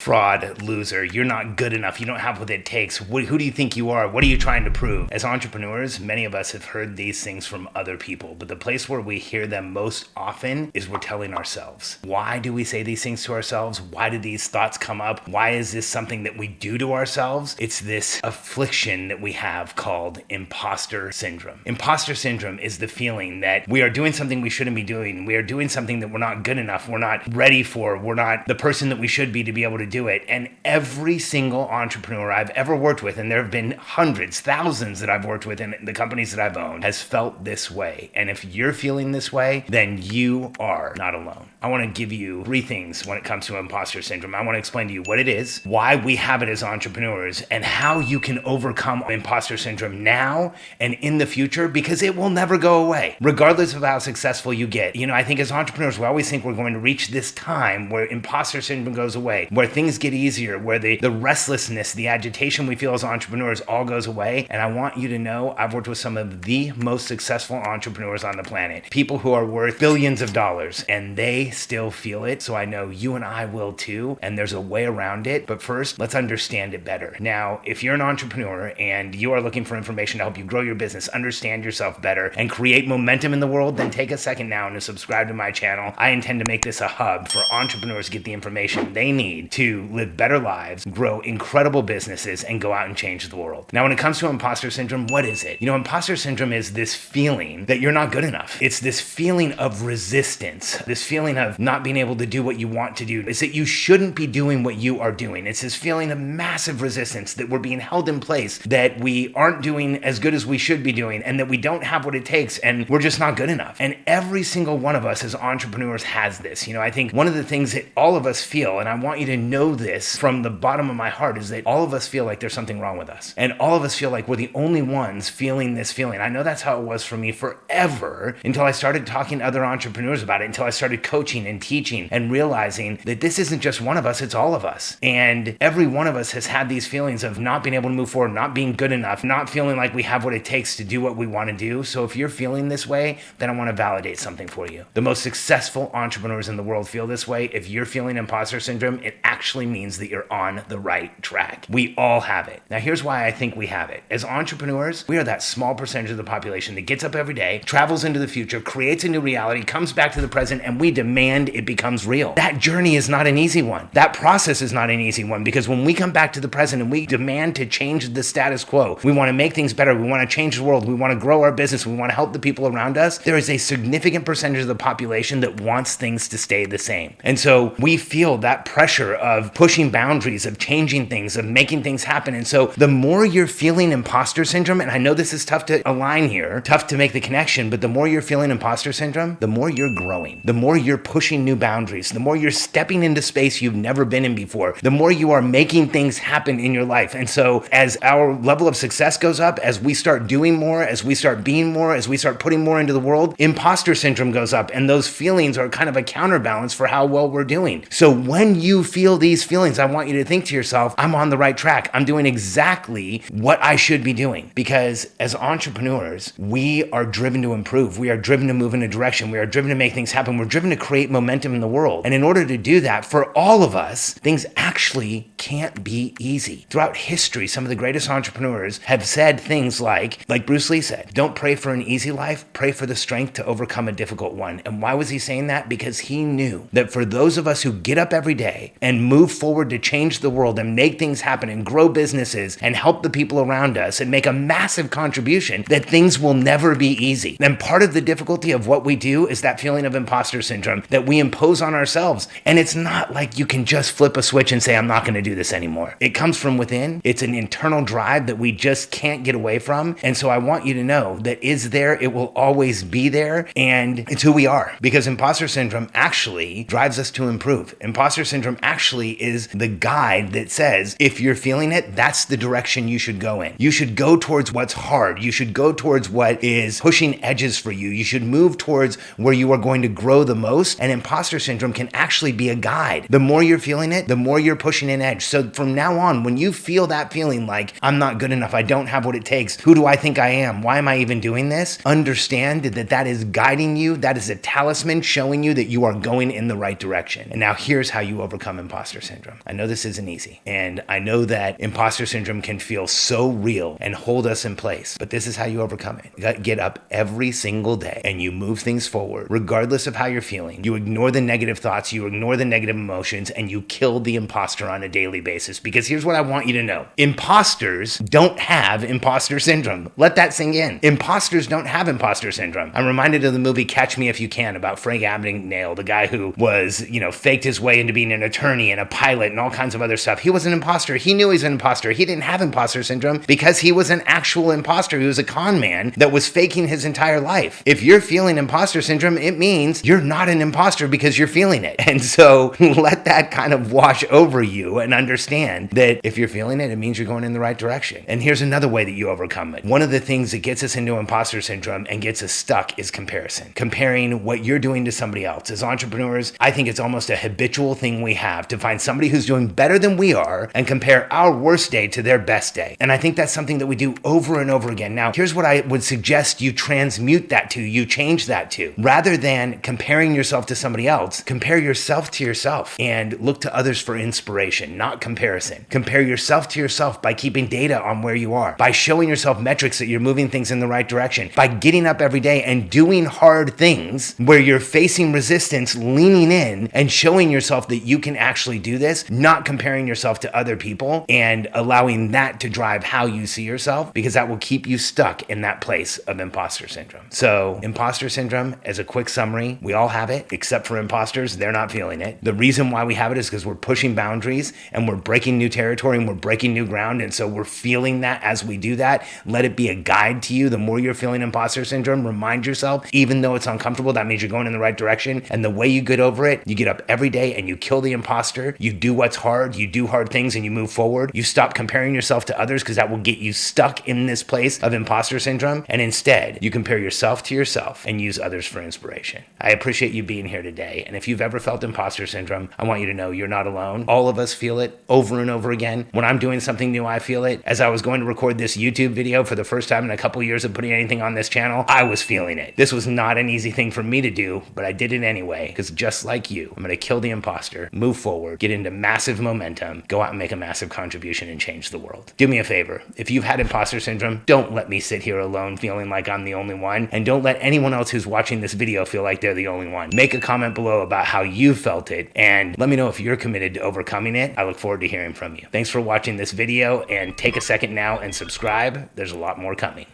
fraud, loser, you're not good enough, you don't have what it takes, who do you think you are, what are you trying to prove? As entrepreneurs, many of us have heard these things from other people, but the place where we hear them most often is we're telling ourselves. Why do we say these things to ourselves? Why do these thoughts come up? Why is this something that we do to ourselves? It's this affliction that we have called imposter syndrome. Imposter syndrome is the feeling that we are doing something we shouldn't be doing. We are doing something that we're not good enough. We're not ready for. We're not the person that we should be to be able to do it. And every single entrepreneur I've ever worked with, and there have been hundreds, thousands that I've worked with in the companies that I've owned, has felt this way. And if you're feeling this way, then you are not alone. I want to give you 3 things when it comes to imposter syndrome. I want to explain to you what it is, why we have it as entrepreneurs, and how you can overcome imposter syndrome now and in the future, because it will never go away, regardless of how successful you get. I think as entrepreneurs, we always think we're going to reach this time where imposter syndrome goes away, where things get easier, where the restlessness, the agitation we feel as entrepreneurs all goes away. And I want you to know I've worked with some of the most successful entrepreneurs on the planet, people who are worth billions of dollars, and they still feel it. So I know you and I will too, and there's a way around it. But first, let's understand it better. Now, if you're an entrepreneur and you are looking for information to help you grow your business, understand yourself better, and create momentum in the world, then take a second now and subscribe to my channel. I intend to make this a hub for entrepreneurs to get the information they need to live better lives, grow incredible businesses, and go out and change the world. Now, when it comes to imposter syndrome, what is it? Imposter syndrome is this feeling that you're not good enough. It's this feeling of resistance, this feeling of not being able to do what you want to do. It's that you shouldn't be doing what you are doing. It's this feeling of massive resistance that we're being held in place, that we aren't doing as good as we should be doing, and that we don't have what it takes, and we're just not good enough. And every single one of us as entrepreneurs has this. I think one of the things that all of us feel, and I want you to know this from the bottom of my heart, is that all of us feel like there's something wrong with us. And all of us feel like we're the only ones feeling this feeling. I know that's how it was for me forever, until I started talking to other entrepreneurs about it, until I started coaching and teaching and realizing that this isn't just one of us, it's all of us. And every one of us has had these feelings of not being able to move forward, not being good enough, not feeling like we have what it takes to do what we want to do. So if you're feeling this way, then I want to validate something for you. The most successful entrepreneurs in the world feel this way. If you're feeling imposter syndrome, it actually means that you're on the right track. We all have it. Now, here's why I think we have it. As entrepreneurs, we are that small percentage of the population that gets up every day, travels into the future, creates a new reality, comes back to the present, and we demand it becomes real. That journey is not an easy one. That process is not an easy one, because when we come back to the present and we demand to change the status quo, we want to make things better, we want to change the world, we want to grow our business, we want to help the people around us, there is a significant percentage of the population that wants things to stay the same. And so we feel that pressure of pushing boundaries, of changing things, of making things happen. And so the more you're feeling imposter syndrome, and I know this is tough to align here, tough to make the connection, but the more you're feeling imposter syndrome, the more you're growing, the more you're pushing new boundaries, the more you're stepping into space you've never been in before, the more you are making things happen in your life. And so as our level of success goes up, as we start doing more, as we start being more, as we start putting more into the world, imposter syndrome goes up, and those feelings are kind of a counterbalance for how well we're doing. So when you feel these feelings, I want you to think to yourself, I'm on the right track. I'm doing exactly what I should be doing. Because as entrepreneurs, we are driven to improve. We are driven to move in a direction. We are driven to make things happen. We're driven to create momentum in the world. And in order to do that, for all of us, things actually can't be easy. Throughout history, some of the greatest entrepreneurs have said things like Bruce Lee said, don't pray for an easy life, pray for the strength to overcome a difficult one. And why was he saying that? Because he knew that for those of us who get up every day and move forward to change the world and make things happen and grow businesses and help the people around us and make a massive contribution, that things will never be easy. And part of the difficulty of what we do is that feeling of imposter syndrome that we impose on ourselves. And it's not like you can just flip a switch and say, I'm not going to do this anymore. It comes from within. It's an internal drive that we just can't get away from. And so I want you to know that is there, it will always be there, and it's who we are. Because imposter syndrome actually drives us to improve. Imposter syndrome actually is the guide that says, if you're feeling it, that's the direction you should go in. You should go towards what's hard. You should go towards what is pushing edges for you. You should move towards where you are going to grow the most. And imposter syndrome can actually be a guide. The more you're feeling it, the more you're pushing an edge. advantage. So from now on, when you feel that feeling like I'm not good enough, I don't have what it takes, who do I think I am? Why am I even doing this? Understand that that is guiding you. That is a talisman showing you that you are going in the right direction. And now here's how you overcome imposter syndrome. I know this isn't easy, and I know that imposter syndrome can feel so real and hold us in place, but this is how you overcome it. You got to get up every single day and you move things forward, regardless of how you're feeling. You ignore the negative thoughts, you ignore the negative emotions, and you kill the imposter on a daily basis. Because here's what I want you to know. Imposters don't have imposter syndrome. Let that sink in. Imposters don't have imposter syndrome. I'm reminded of the movie Catch Me If You Can about Frank Abagnale, the guy who was, faked his way into being an attorney and a pilot and all kinds of other stuff. He was an imposter. He knew he was an imposter. He didn't have imposter syndrome because he was an actual imposter. He was a con man that was faking his entire life. If you're feeling imposter syndrome, it means you're not an imposter because you're feeling it. And so let that kind of wash over you and understand that if you're feeling it, it means you're going in the right direction. And here's another way that you overcome it. One of the things that gets us into imposter syndrome and gets us stuck is comparison. Comparing what you're doing to somebody else. As entrepreneurs, I think it's almost a habitual thing we have to find somebody who's doing better than we are and compare our worst day to their best day. And I think that's something that we do over and over again. Now, here's what I would suggest you transmute that to, you change that to. Rather than comparing yourself to somebody else, compare yourself to yourself and look to others for inspiration, not comparison. Compare yourself to yourself by keeping data on where you are, by showing yourself metrics that you're moving things in the right direction, by getting up every day and doing hard things where you're facing resistance, leaning in and showing yourself that you can actually do this, not comparing yourself to other people and allowing that to drive how you see yourself, because that will keep you stuck in that place of imposter syndrome. So imposter syndrome, as a quick summary, we all have it, except for imposters. They're not feeling it. The reason why we have it is because we're pushing boundaries and we're breaking new territory and we're breaking new ground. And so we're feeling that as we do that. Let it be a guide to you. The more you're feeling imposter syndrome, remind yourself, even though it's uncomfortable, that means you're going in the right direction. And the way you get over it, you get up every day and you kill the imposter. You do what's hard. You do hard things and you move forward. You stop comparing yourself to others because that will get you stuck in this place of imposter syndrome. And instead, you compare yourself to yourself and use others for inspiration. I appreciate you being here today. And if you've ever felt imposter syndrome, I want you to know you're not alone. All of us feel it over and over again. When I'm doing something new, I feel it. As I was going to record this YouTube video for the first time in a couple years of putting anything on this channel, I was feeling it. This was not an easy thing for me to do, but I did it anyway, because just like you, I'm going to kill the imposter, move forward, get into massive momentum, go out and make a massive contribution and change the world. Do me a favor. If you've had imposter syndrome, don't let me sit here alone feeling like I'm the only one, and don't let anyone else who's watching this video feel like they're the only one. Make a comment below about how you felt it, and let me know if you're committed to overcoming it. I look forward to hearing from you. Thanks for watching this video, and take a second now and subscribe. There's a lot more coming.